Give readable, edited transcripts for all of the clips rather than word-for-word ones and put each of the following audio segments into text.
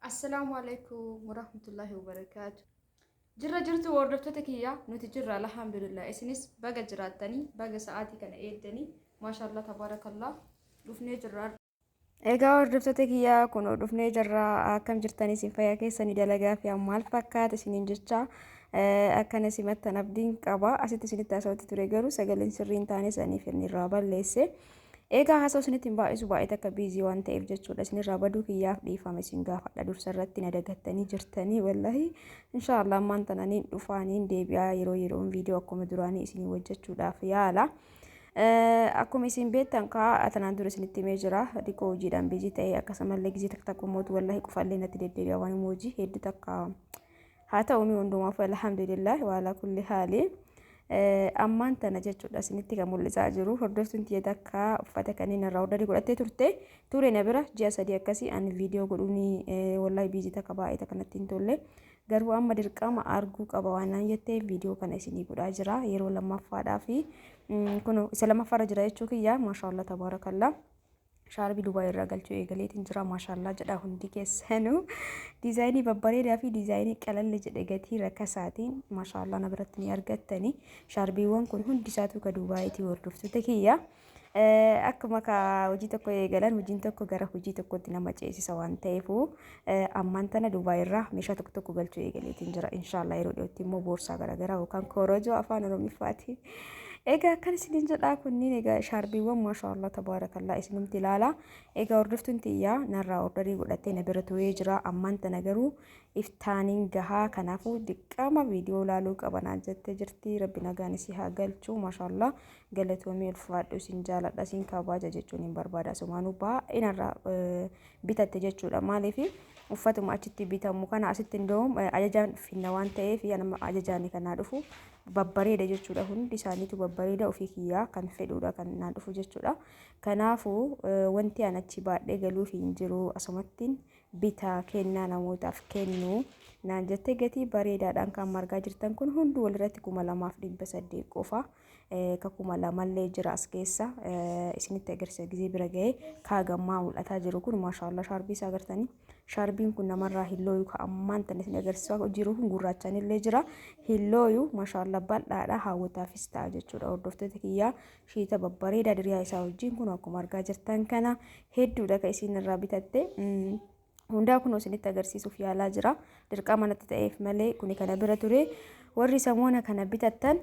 Assalamu alaikum warahmatullahi wabarakatuh. Jirra jirtu hordoftoota kiyya nuti jirra alhamdulillah isinis baga jiraattanii baga sa'aatii kana eegdanii maashaallah tabaarakallah dhufnee jirra. Egaa hordoftoota kiyya kun dhufnee jirra akkam jirtanii isin fayyaa keessanii dalagaa fi maal fakkaata isiniin jecha akkana simattan abdiin qaba asitti isinitti haasawatti ture garuu sagaleen sirriin taane saniif inni irraa balleesse. Egaa haasa'u isinitti hin baay'isu baay'ee akka biizii waan ta'eef jechuudha. Isinirraa baduu kiyyaaf dhiifame isin gaafadha. Dursa irratti na dagattanii jirtanii wallahi inshaallah ammaan tananiin dhufaaniin deebi'aa yeroon viidiyoo akkuma duraanii isinii hojjechuudhaaf yaala. Akkuma isin beektan kaa tanaan dura isinitti himee jira. Dhiqoo hojiidhaan biizii ta'ee akkasumallee gizii takka takka mootu wallahi qufallee natti deddeebi'a waan hojii hedduu takka haa ta'u hundumaaf alhamdulillah waalaa kulli haali. Ammaan tana jechuudha isinitti kan mul'isaa jiru hordoftuun tiyya takka uffata kanneen irraa ordarii godhattee ture na bira ji'a sadii akkasii ani viidiyoo godhuuni wallahi biizii takka baay'ee takka natti hin tolle garuu amma dirqama arguu qaba waan jettee viidiyoo kana isinii godhaa jira yeroo lammaffaadhaa fi kun isa lammaffaarra jira jechuu kiyya maashaallah tabaarakallah. Shaarbii Dubaay irraa galchuu eegaleetiin jira maashaallah jedha hundi keessanuu diizaayinii babbareedaa fi diizaayinii qalalli jedhe gatii rakkasaatiin maashaallah na biratti ni argattani. Shaarbiiwwan kun hundi isaatu ka Dubaayitii hordoftoota kiyya. Akkuma ka hojii tokko eegalan hojiin tokko gara hojii tokkotti nama ceesisa waan ta'eefu ammaan tana Dubaay irraa meeshaa tokko tokko galchuu eegaleetiin jira inshaallah yeroo dhiyootti immoo boorsaa garaagaraa yookaan korojoo afaan Oromiffaatiin. Egaa akkan isiniin jedhaa kunniin egaa shaarbiiwwan maashaallah tabaarakallah isinumti ilaala. Egaa hordoftuun tiyyaa narraa ordarii godhattee na bira turee jira ammaan tana garuu iftaaniin gahaa kanaafuu dirqama viidiyoo ilaaluu qabanaa jettee jirti rabbi nagaan isii haa galchu maashaallah galatoomii ulfaadhu isin jaaladha isin kabaja jechuun hin barbaada sumaanuu baay'ee narraa bitatte jechuudha maaliif uffatuma achitti bitamu kana asitti indoom ajajaan finna waan ta'eef ajajaan kanaa dhufu babbareeda jechuudha hundi isaaniitu babbareeda ofii kiyyaa kan fedhuudha kan naan dhufu jechuudha. Kanaafuu wanti an achi baadhee galuuf hin jiru asumattiin bitaa kennaa namootaaf kennu naan jettee gatii bareedaadhaan kan margaa jirtan kun hundi walirratti 2,800 qofa. Ka 2,000 jira as keessa isinitti agarsiisa gizee bira ga'ee kaagammaa mul'ataa jiru kun maashaallah shaarbii isaa agartanii shaarbiin kun namarraa hillooyu ka ammaan tan isin agarsiisaa jiru kun gurraachaan illee jira hillooyu maashaallah bal'aadha hawwataafis ta'a jechuudha hordoftoota kiyyaa shiita babbareedaa diriyaa isaa wajjin kun akkuma argaa jirtan kana hedduudha ka isin irraa bitatte. Hundaa kun isinitti agarsiisuuf yaalaa jira dirqama natti ta'eef malee kuni kana bira ture warri samoona kana bitattan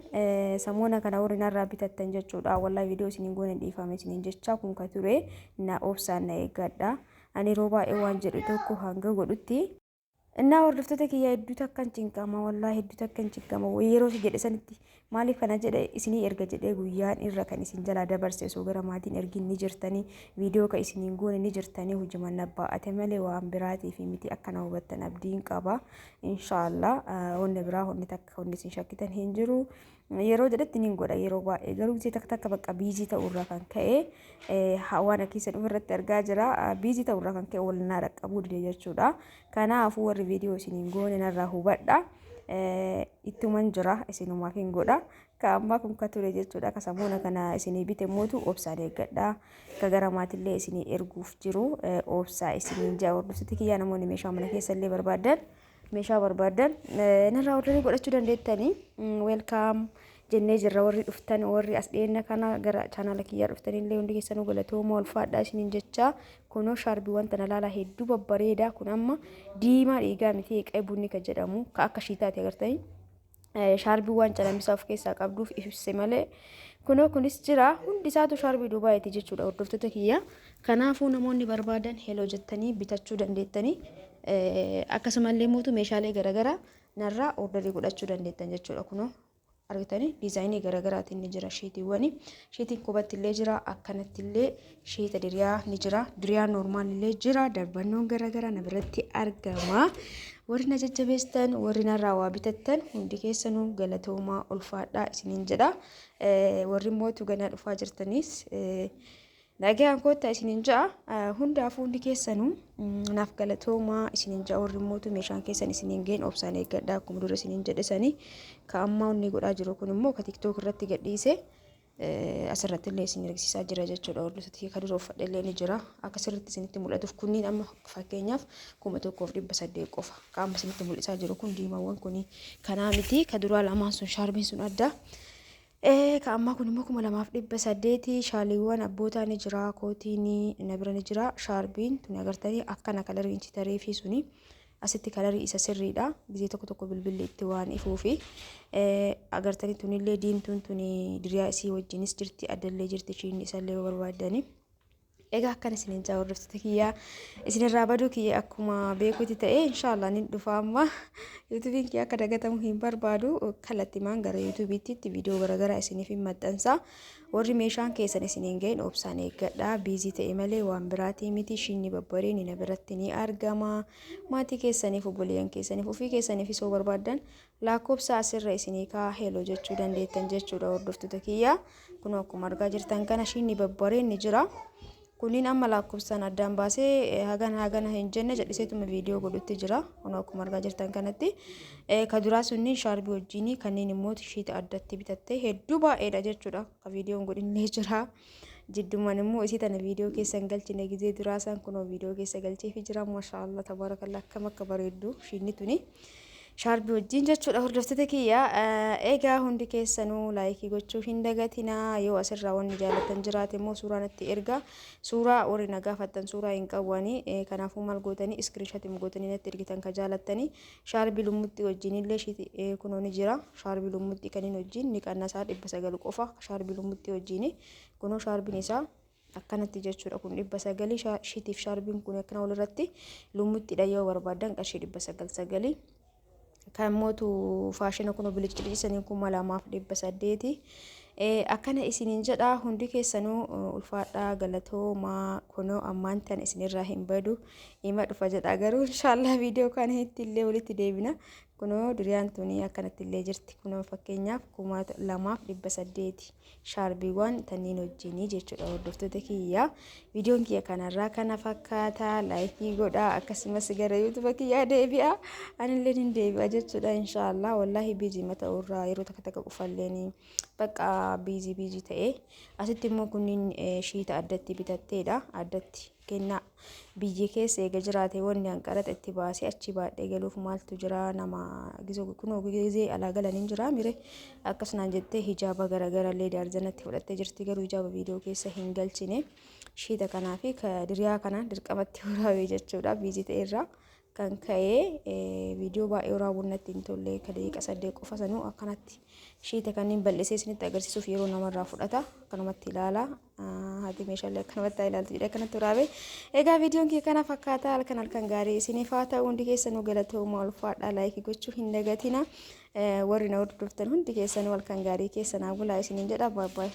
samoona kana warri narraa bitattan jechuudha wallahi viidiyoo isiniin goone dhiifame isiniin jecha kun ka ture na obsaan na eeggadha ani yeroo baay'ee waan jedhu tokko hanga godhutti እና hordoftoota kiyya hedduu takkan cinqama wallahi hedduu takkan cinqama yeroo si jedhe sanitti maaliif kana jedhe isinii erga jedhee guyyaan irra kan isin jala dabarse osoo gara maatiin ergin ni jirtanii viidiyoo ka isiniin goone ni jirtanii hujuman nabbaa'ate malee waan biraatii fi miti akkana hubattan abdiin qaba inshaallah wanni biraa wanni takka wanni isin shakkitan hin jiru yeroo jedhetti nin godha yeroo baay'ee garuu gisee takka takka bakka biizii ta'urraa kan ka'e waan akkisa dhumarratti argaa jira biizii ta'urraa kan ka'e wal naa dhaqqabuu dide jechuudha. Kanaafuu warri viidiyoo isiniin goone narraa hubadha ittuman jira isinumaaf hin godha ka ammaa kun ka ture jechuudha ka samuuna kana isinii bite mootu obsaan eeggadha ka gara maatillee isinii erguuf jiru obsaa isiniin jaa hordoftoota kiyyaa namoonni meeshaa mana keessallee barbaadan meeshaa barbaadan narraa ordarii godhachuu dandeettanii weelkaam jennee jirra warri dhuftan warri as dhiyeenya kana gara chaanaala kiyyaa dhuftanillee hundi keessanuu galatooma ulfaadhaa isiniin jecha kunoo shaarbiiwwan tana laalaa hedduu babbareedaa kun amma diimaa dhiigaa miti eeqee bunni kan jedhamu ka akka shiitaati agartanii shaarbiiwwan calamisaa of keessaa qabduuf ibse malee kunoo kunis jira hundi isaatu shaarbii Dubaayiiti jechuudha hordoftoota kiyya. Kanaafuu namoonni barbaadan heloo jettanii bitachuu dandeettanii akkasumallee mootu meeshaalee garaagaraa narraa ordarii godhachuu dandeettan jechuudha kunoo argitanii diizaayinii garaagaraatiin ni jira shiitiiwwani shiitiin qubatti illee jira akkanatti illee shiita diriyaa ni jira diriyaa noormaal illee jira darbannoon garaagaraa na biratti argama warri na jajjabeessan warri narraa waa bitattan hundi keessanuu galatoomaa ulfaadhaa isiniin jedha warri mootu ganaa dhufaa jirtanis nagaan koota isiniin ja'a hundaafuu hundi keessanuu naaf galatoomaa isiniin ja'a warri mootu meeshaan keessan isiniin ga'een obsaan eeggadhaa akkuma dura isiniin jedhesanii ka ammaa inni godhaa jiru kun immoo ka tiktook irratti gadhiise asirratti illee isin agarsiisaa jira jechuudha. Hordoftoota kan dura uffadhe illee ni jira. Akka sirriitti isinitti mul'atuuf kunniin amma fakkeenyaaf 1800 qofa. Qaama isinitti mul'isaa jiru kun diimaawwan kuni kanaa miti. Kan duraa lamaan sun shaarbiin sun adda. Kan ammaa kun immoo 2800 shaaliiwwan abbootaa ni jira. Kootiin na bira ni jira. Shaarbiin tuni agartanii akkana kalariin citaree fi suni. Asitti kalarii isa sirriidha. Gizee tokko bilbilli itti waan ifuufi agartanii tunillee diimtuun tuni diriyaa isii wajjinis jirti addallee jirti ishiin isallee barbaadani. Egaa akkana isiniin jaa hordoftoota kiyyaa isinirraa baduu kiyya akkuma beekutti ta'e inshallah ni dhufa amma yuutuubiin kiyya akka dagatamu hin barbaadu kallattimaan gara yuutuubiitti viidiyoo garaagaraa isiniif hin maxxansa. Warri meeshaan keessan isiniin ga'in obsaan eeggadha. Biizii ta'e malee waan biraatii miti. Shinni babbareen na biratti ni argama. Maatii keessaniif obboleeyyan keessaniif ofii keessaniif isoo barbaadan lakkoofsa asirra isinii kaa'uu jechuu dandeettan jechuudha hordoftoota kiyya. Kun akkuma argaa jirtan kana shinni babbareen ni jira. Kunniin amma lakkoofsaan addaan baasee hagana hin jenne jedhiseetuma viidiyoo godhutti jira. Kun akkuma argaa jirtan kanatti kan duraa sunniin shaarbii wajjin kanneen immoo tishiita addatti bitattee hedduu baay'eedha jechuudha. Kan viidiyoon godhinnee jira. Jiddumaan immoo isii tana viidiyoo keessan galchine gizee duraa isaan kunoo viidiyoo keessa galcheefi jira. Maashaallah tabarakallah akkam akka bareeddu shinni tuni. Shaarbii wajjin jechuudha hordoftoota kiyya. Egaa hundi keessanuu laayikii gochuu hin dagatinaa. Yoo asirraa wanni jaalatan jiraate immoo suuraa natti ergaa. Suuraa warri na gaafattan suuraa hin qabwanii. Kanaafuu maal gootanii iskiriinshaatii gootanii natti ergitan ka jaalattanii. Shaarbii lummutti wajjin illee kunoo ni jira. Shaarbii lummutti kaniin wajjin ni qannasaa 900 qofa. Shaarbii lummutti wajjin kunoo shaarbiin isaa akkanatti jechuudha. Kun 900 shitiif shaarbiin kun akkana walirratti lummuttidha yoo barbaadan qarshii 909. Kan mootu faashina kun bilicicciisanii kun 2800 akkana isiniin jedha. Hundi keessanuu ulfaadhaa galatoomaa kunoo ammaan tan isinirraa hin badu hima dhufa jedha. Garuu inshallah viidiyoo kana illee walitti deebina. Kunoo duriyaan tuni akkanatti illee jirti. Kunoo fakkeenyaaf 2800 shaarbiiwwan tanniin wajjinii jechuudha hordoftoota kiyya. Viidiyoon kiyya kanarraa kana fakkaata. Laayikii godhaa akkasumas gara yuutuuba kiyyaa deebi'a. Anillee hin deebi'a jechuudha inshallah. Wallahi biizii mata irraa yeroo takka qufalleeni bakka biizii ta'e. Asitti immoo kunniin shiita addatti bitatteedha. Addatti kenna biyyi keessa eega jiraate wanni hanqarata itti baasee achi baadhee galuuf maaltu jira nama kunoo gizee alaa galaniin jira mire akkasumaan jettee hijaaba garagarallee daarzanatti fudhattee jirti. Garuu hijaaba viidiyoo keessa hin galchine shiita kanaa fi diriyaa kana dirqamatti waraabee jechuudha. Biizii ta'erraa kan ka'ee viidiyoo baay'ee waraabunatti hin tolle ka daqiiqa 8 qofa sanuu akkanatti shiita kanneen bal'isee isinitti agarsiisuuf yeroo namarraa fudhata. Akkanumatti ilaala. Haati meeshaalee akkanumatti ilaaltu jedhee akkanatti waraabee. Egaa viidiyoon kiyya kana fakkaata. Halkan gaarii isiniif haa ta'u. Hundi keessanuu galatoomaa ulfaadhaa laayikii gochuu hin dagatina. Warri na hordoftan hundi keessanuu halkan gaarii keessanaa bulaa isiniin jedha. Baay'ee.